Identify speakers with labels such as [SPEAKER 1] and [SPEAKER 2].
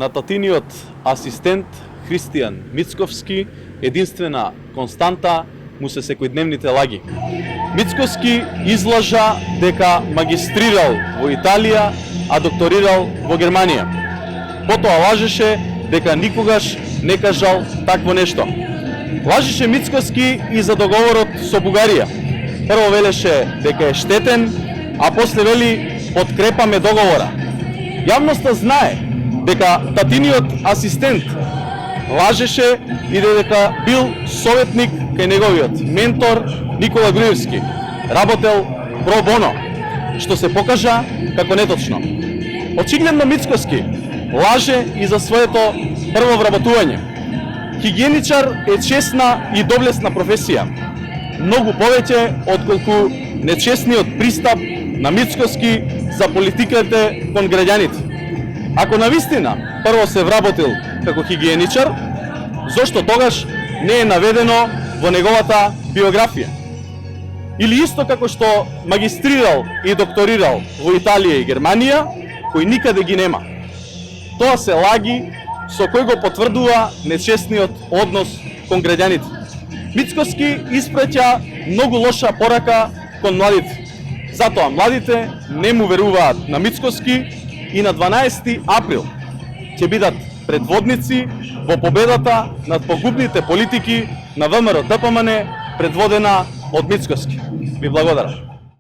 [SPEAKER 1] На татиниот асистент Христијан Мицковски единствена константа му се секојдневните лаги. Мицковски излажа дека магистрирал во Италија, а докторирал во Германија. Потоа лажеше дека никогаш не кажал такво нешто. Лажеше Мицковски и за договорот со Бугарија. Прво велеше дека е штетен, а после вели подкрепаме договора. Јавноста знае дека татиниот асистент лажеше и дека бил советник кај неговиот ментор Никола Груевски, работел про боно, што се покажа како неточно. Очигледно Мицковски лаже и за своето прво вработување. Хигиеничар е чесна и доблесна професија, многу повеќе отколку нечесниот пристап на Мицковски за политиките кон граѓаните. Ако навистина прво се вработил како хигиеничар, зошто тогаш не е наведено во неговата биографија? Или исто како што магистрирал и докторирал во Италија и Германија, кои никаде ги нема. Тоа се лаги со кој го потврдува нечесниот однос кон граѓаните. Мицковски испраќа многу лоша порака кон младите. Затоа младите не му веруваат на Мицковски и на 12 април ќе бидат предводници во победата над погубните политики на ВМРО ДПМН предводена од Мицковски. Ви благодарам.